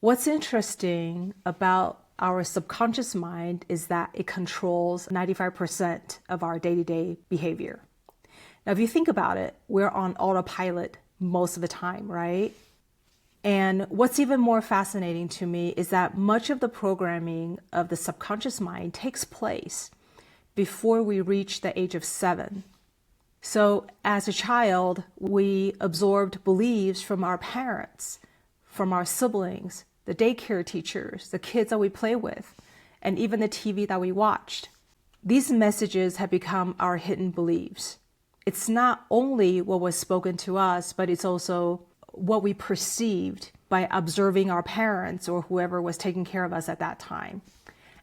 What's interesting about our subconscious mind is that it controls 95% of our day-to-day behavior. Now, if you think about it, we're on autopilot most of the time, right? And what's even more fascinating to me is that much of the programming of the subconscious mind takes place before we reach the age of 7. So as a child, we absorbed beliefs from our parents, from our siblings, the daycare teachers, the kids that we play with, and even the TV that we watched. These messages have become our hidden beliefs. It's not only what was spoken to us, but it's also what we perceived by observing our parents or whoever was taking care of us at that time,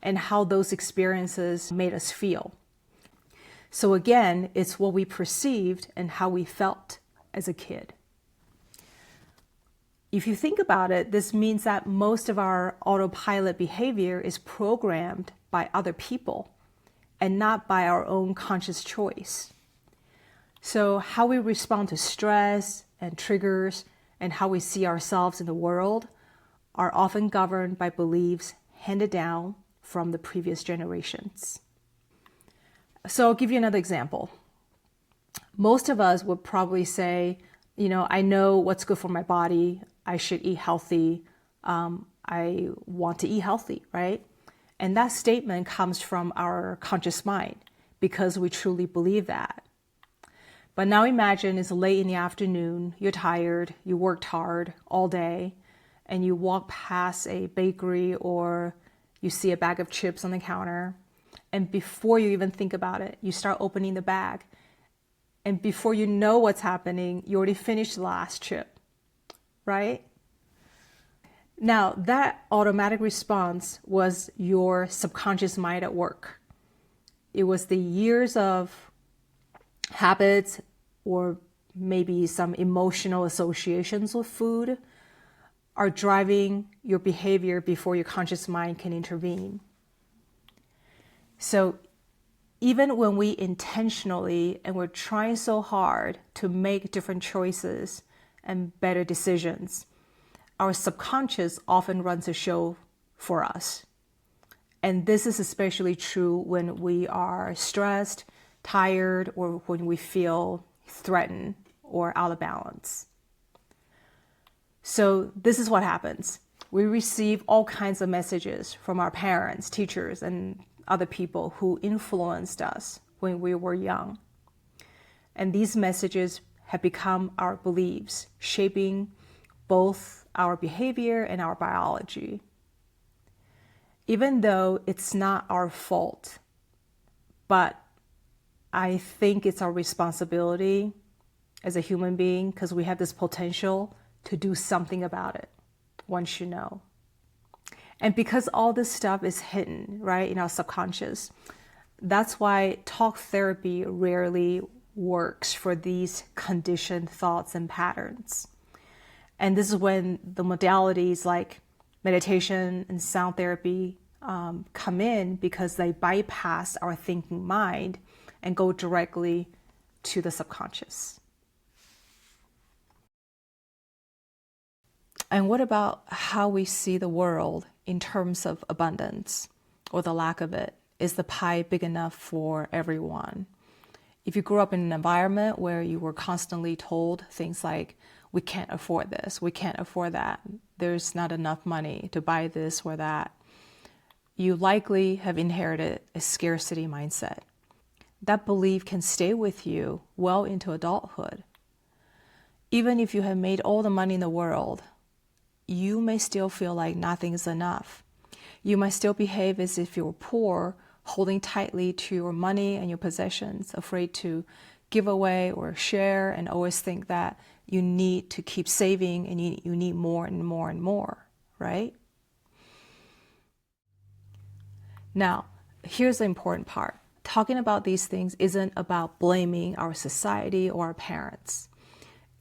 and how those experiences made us feel. So again, it's what we perceived and how we felt as a kid. If you think about it, this means that most of our autopilot behavior is programmed by other people and not by our own conscious choice. So how we respond to stress and triggers and how we see ourselves in the world are often governed by beliefs handed down from the previous generations. So I'll give you another example. Most of us would probably say, I know what's good for my body. I should eat healthy. I want to eat healthy, right? And that statement comes from our conscious mind because we truly believe that. But now imagine it's late in the afternoon, you're tired, you worked hard all day, and you walk past a bakery or you see a bag of chips on the counter. And before you even think about it, you start opening the bag. And before you know what's happening, you already finished the last chip, right? Now, that automatic response was your subconscious mind at work. It was the years of habits or maybe some emotional associations with food are driving your behavior before your conscious mind can intervene. So even when we intentionally and we're trying so hard to make different choices and better decisions, our subconscious often runs a show for us. And this is especially true when we are stressed, tired, or when we feel threatened or out of balance. So this is what happens. We receive all kinds of messages from our parents, teachers, and other people who influenced us when we were young. And these messages have become our beliefs, shaping both our behavior and our biology. Even though it's not our fault, but I think it's our responsibility as a human being because we have this potential to do something about it once you know. And because all this stuff is hidden, right, in our subconscious, that's why talk therapy rarely works for these conditioned thoughts and patterns. And this is when the modalities like meditation and sound therapy come in because they bypass our thinking mind and go directly to the subconscious. And what about how we see the world in terms of abundance or the lack of it? Is the pie big enough for everyone? If you grew up in an environment where you were constantly told things like, we can't afford this, we can't afford that, there's not enough money to buy this or that, you likely have inherited a scarcity mindset. That belief can stay with you well into adulthood. Even if you have made all the money in the world, you may still feel like nothing is enough. You might still behave as if you were poor, holding tightly to your money and your possessions, afraid to give away or share, and always think that you need to keep saving and you need more and more and more, right? Now, here's the important part. Talking about these things isn't about blaming our society or our parents.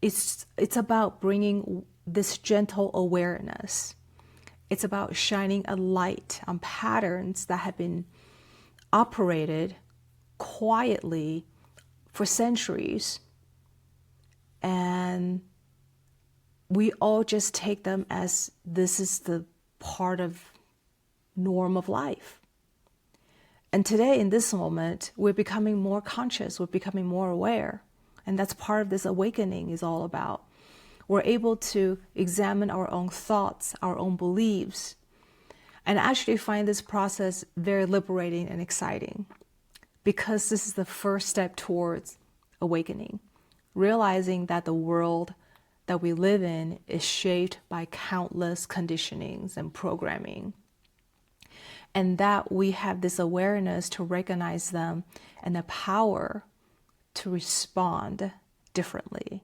It's about bringing this gentle awareness. It's about shining a light on patterns that have been operated quietly for centuries. And we all just take them as this is the part of norm of life. And today, in this moment, we're becoming more conscious, we're becoming more aware. And that's part of this awakening is all about. We're able to examine our own thoughts, our own beliefs, and actually find this process very liberating and exciting, because this is the first step towards awakening, realizing that the world that we live in is shaped by countless conditionings and programming, and that we have this awareness to recognize them and the power to respond differently.